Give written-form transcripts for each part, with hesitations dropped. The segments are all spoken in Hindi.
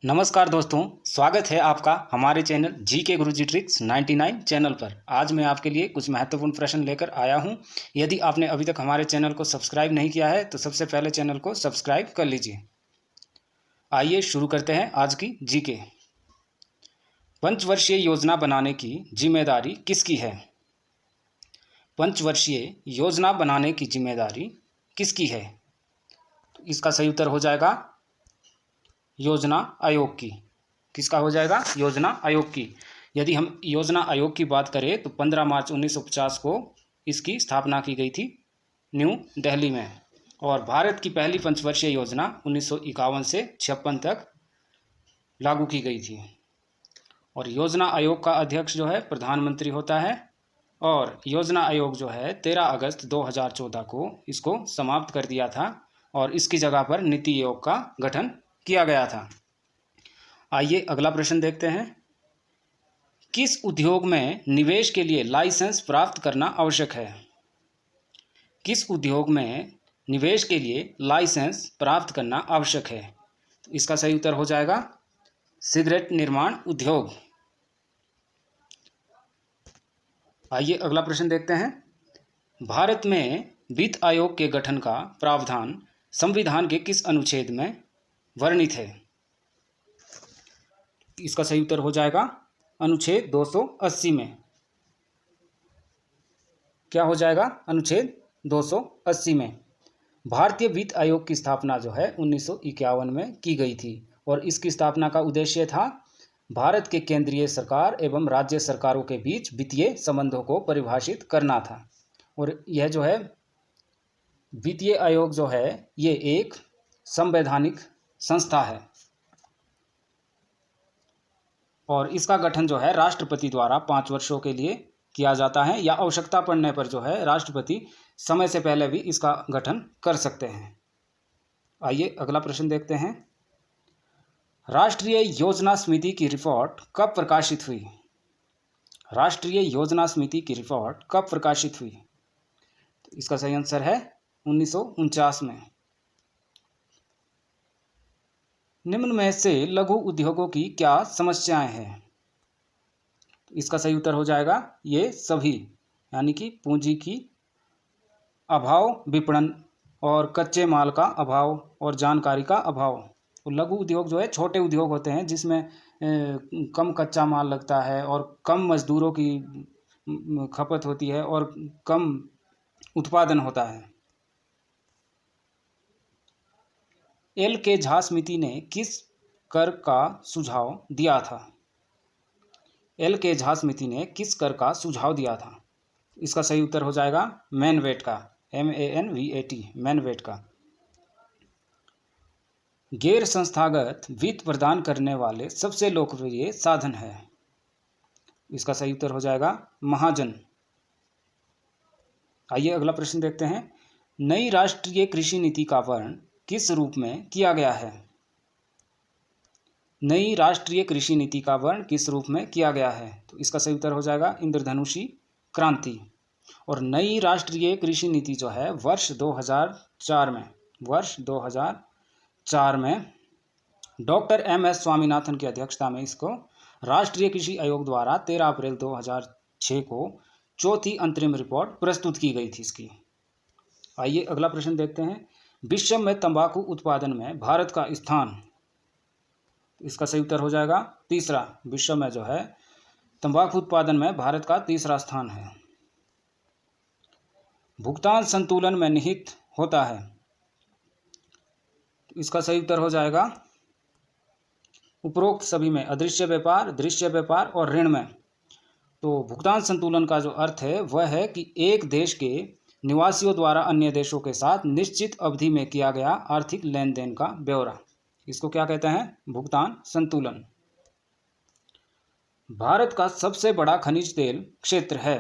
नमस्कार दोस्तों, स्वागत है आपका हमारे चैनल जी के गुरुजी ट्रिक्स 99 चैनल पर। आज मैं आपके लिए कुछ महत्वपूर्ण प्रश्न लेकर आया हूं। यदि आपने अभी तक हमारे चैनल को सब्सक्राइब नहीं किया है तो सबसे पहले चैनल को सब्सक्राइब कर लीजिए। आइए शुरू करते हैं आज की जी के। पंचवर्षीय योजना बनाने की जिम्मेदारी किसकी है? पंचवर्षीय योजना बनाने की जिम्मेदारी किसकी है? तो इसका सही उत्तर हो जाएगा योजना आयोग की। किसका हो जाएगा? योजना आयोग की। यदि हम योजना आयोग की बात करें तो 15 मार्च 1950 को इसकी स्थापना की गई थी न्यू दिल्ली में। और भारत की पहली पंचवर्षीय योजना 1951 से 56 तक लागू की गई थी। और योजना आयोग का अध्यक्ष जो है प्रधानमंत्री होता है। और योजना आयोग जो है 13 अगस्त 2014 को इसको समाप्त कर दिया था और इसकी जगह पर नीति आयोग का गठन किया गया था। आइए अगला प्रश्न देखते हैं। किस उद्योग में निवेश के लिए लाइसेंस प्राप्त करना आवश्यक है? किस उद्योग में निवेश के लिए लाइसेंस प्राप्त करना आवश्यक है? तो इसका सही उत्तर हो जाएगा सिगरेट निर्माण उद्योग। आइए अगला प्रश्न देखते हैं। भारत में वित्त आयोग के गठन का प्रावधान संविधान के किस अनुच्छेद में वर्णित है? इसका सही उत्तर हो जाएगा अनुच्छेद 280 में। क्या हो जाएगा? अनुच्छेद 280 में। भारतीय वित्त आयोग की स्थापना जो है 1951 में की गई थी और इसकी स्थापना का उद्देश्य था भारत के केंद्रीय सरकार एवं राज्य सरकारों के बीच वित्तीय संबंधों को परिभाषित करना था। और यह जो है वित्तीय आयोग जो है ये एक संवैधानिक संस्था है और इसका गठन जो है राष्ट्रपति द्वारा 5 वर्षों के लिए किया जाता है या आवश्यकता पड़ने पर जो है राष्ट्रपति समय से पहले भी इसका गठन कर सकते हैं। आइए अगला प्रश्न देखते हैं। राष्ट्रीय योजना समिति की रिपोर्ट कब प्रकाशित हुई? राष्ट्रीय योजना समिति की रिपोर्ट कब प्रकाशित हुई? तो इसका सही आंसर है 1949 में। निम्न में से लघु उद्योगों की क्या समस्याएं हैं? इसका सही उत्तर हो जाएगा ये सभी, यानी कि पूंजी की अभाव, विपणन और कच्चे माल का अभाव और जानकारी का अभाव। और लघु उद्योग जो है छोटे उद्योग होते हैं जिसमें कम कच्चा माल लगता है और कम मजदूरों की खपत होती है और कम उत्पादन होता है। एल के झा समिति ने किस कर का सुझाव दिया था? एल के झा समिति ने किस कर का सुझाव दिया था? इसका सही उत्तर हो जाएगा मैनवेट का, MANVAT, मैनवेट का। गैर संस्थागत वित्त प्रदान करने वाले सबसे लोकप्रिय साधन है। इसका सही उत्तर हो जाएगा महाजन। आइए अगला प्रश्न देखते हैं। नई राष्ट्रीय कृषि नीति का वर्णन किस रूप में किया गया है? नई राष्ट्रीय कृषि नीति का वर्णन किस रूप में किया गया है? तो इसका सही उत्तर हो जाएगा इंद्रधनुषी क्रांति। और नई राष्ट्रीय कृषि नीति जो है वर्ष 2004 में डॉक्टर MS स्वामीनाथन की अध्यक्षता में इसको राष्ट्रीय कृषि आयोग द्वारा 13 अप्रैल 2006 को चौथी अंतरिम रिपोर्ट प्रस्तुत की गई थी इसकी। आइए अगला प्रश्न देखते हैं। विश्व में तंबाकू उत्पादन में भारत का स्थान? इसका सही उत्तर हो जाएगा तीसरा। विश्व में जो है तंबाकू उत्पादन में भारत का तीसरा स्थान है। भुगतान संतुलन में निहित होता है। इसका सही उत्तर हो जाएगा उपरोक्त सभी में, अदृश्य व्यापार, दृश्य व्यापार और ऋण में। तो भुगतान संतुलन का जो अर्थ है वह है कि एक देश के निवासियों द्वारा अन्य देशों के साथ निश्चित अवधि में किया गया आर्थिक लेन देन का ब्यौरा। इसको क्या कहते हैं? भुगतान संतुलन। भारत का सबसे बड़ा खनिज तेल क्षेत्र है।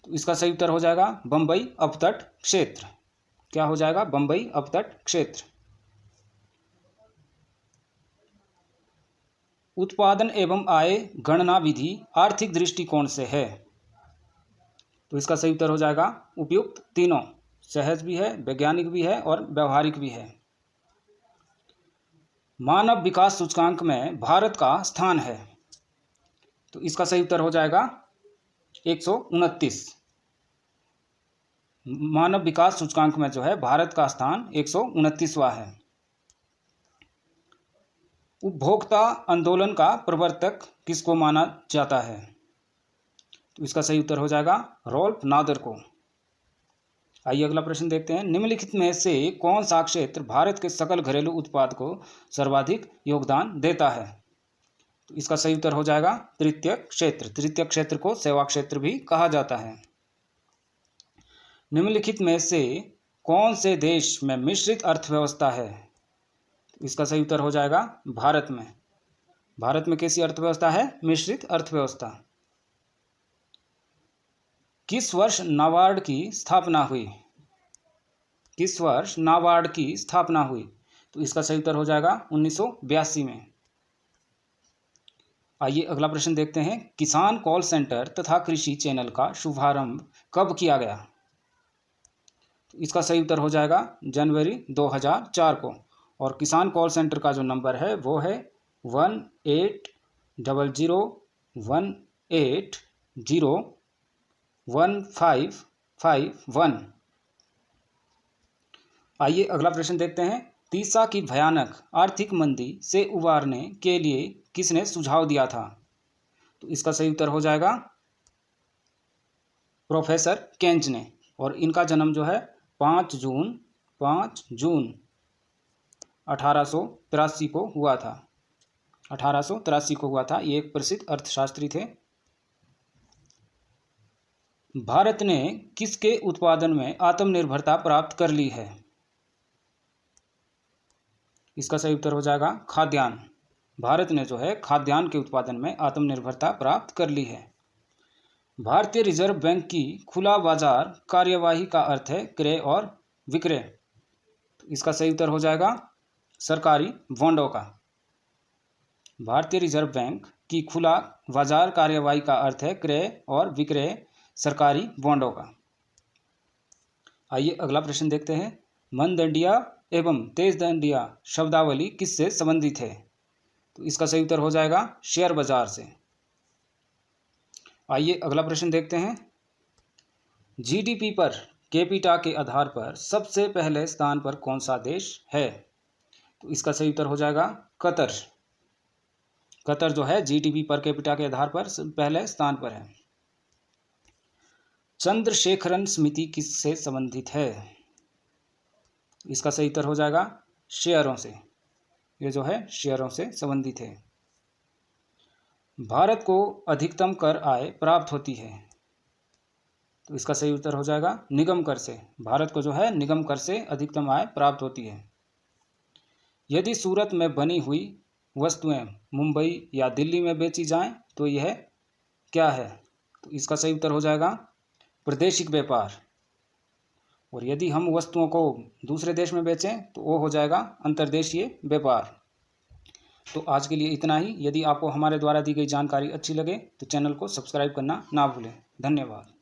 तो इसका सही उत्तर हो जाएगा बंबई अपतट क्षेत्र। क्या हो जाएगा? बंबई अपतट क्षेत्र। उत्पादन एवं आय गणना विधि आर्थिक दृष्टिकोण से है। तो इसका सही उत्तर हो जाएगा उपयुक्त तीनों, सहज भी है, वैज्ञानिक भी है और व्यवहारिक भी है। मानव विकास सूचकांक में भारत का स्थान है? तो इसका सही उत्तर हो जाएगा 129। मानव विकास सूचकांक में जो है भारत का स्थान 129वां है। उपभोक्ता आंदोलन का प्रवर्तक किसको माना जाता है? तो इसका सही उत्तर हो जाएगा रॉल्फ नादर को। आइए अगला प्रश्न देखते हैं। निम्नलिखित में से कौन सा क्षेत्र भारत के सकल घरेलू उत्पाद को सर्वाधिक योगदान देता है? तो इसका सही उत्तर हो जाएगा तृतीय क्षेत्र। तृतीय क्षेत्र को सेवा क्षेत्र भी कहा जाता है। निम्नलिखित में से कौन से देश में मिश्रित अर्थव्यवस्था है? तो इसका सही उत्तर हो जाएगा भारत में। भारत में कैसी अर्थव्यवस्था है? मिश्रित अर्थव्यवस्था। किस वर्ष नाबार्ड की स्थापना हुई? किस वर्ष नाबार्ड की स्थापना हुई? तो इसका सही उत्तर हो जाएगा 1982 में। आइए अगला प्रश्न देखते हैं। किसान कॉल सेंटर तथा कृषि चैनल का शुभारंभ कब किया गया? तो इसका सही उत्तर हो जाएगा जनवरी 2004 को। और किसान कॉल सेंटर का जो नंबर है वो है 180018011551। आइए अगला प्रश्न देखते हैं। तीसा की भयानक आर्थिक मंदी से उबारने के लिए किसने सुझाव दिया था? तो इसका सही उत्तर हो जाएगा प्रोफेसर केंज ने। और इनका जन्म जो है 5 जून 1883 को हुआ था। 1883 को हुआ था। ये एक प्रसिद्ध अर्थशास्त्री थे। भारत ने किसके उत्पादन में आत्मनिर्भरता प्राप्त कर ली है? इसका सही उत्तर हो जाएगा खाद्यान्न। भारत ने जो है खाद्यान्न के उत्पादन में आत्मनिर्भरता प्राप्त कर ली है। भारतीय रिजर्व बैंक की खुला बाजार कार्यवाही का अर्थ है क्रय और विक्रय। तो इसका सही उत्तर हो जाएगा सरकारी बॉन्डों का। भारतीय रिजर्व बैंक की खुला बाजार कार्यवाही का अर्थ है क्रय और विक्रय सरकारी बॉन्डों का। आइए अगला प्रश्न देखते हैं। मंददंडिया एवं तेजदंडिया शब्दावली किससे संबंधित है? तो इसका सही उत्तर हो जाएगा शेयर बाजार से। आइए अगला प्रश्न देखते हैं। जीडीपी पर कैपिटा के आधार पर सबसे पहले स्थान पर कौन सा देश है? तो इसका सही उत्तर हो जाएगा कतर। कतर जो है जीडीपी पर कैपिटा के आधार पर पहले स्थान पर है। चंद्रशेखरन समिति किससे संबंधित है? इसका सही उत्तर हो जाएगा शेयरों से। ये जो है शेयरों से संबंधित है। भारत को अधिकतम कर आय प्राप्त होती है। तो इसका सही उत्तर हो जाएगा निगम कर से। भारत को जो है निगम कर से अधिकतम आय प्राप्त होती है। यदि सूरत में बनी हुई वस्तुएं मुंबई या दिल्ली में बेची जाएं तो यह क्या है? तो इसका सही उत्तर हो जाएगा प्रादेशिक व्यापार। और यदि हम वस्तुओं को दूसरे देश में बेचें तो वो हो जाएगा अंतर्देशीय व्यापार। तो आज के लिए इतना ही। यदि आपको हमारे द्वारा दी गई जानकारी अच्छी लगे तो चैनल को सब्सक्राइब करना ना भूलें। धन्यवाद।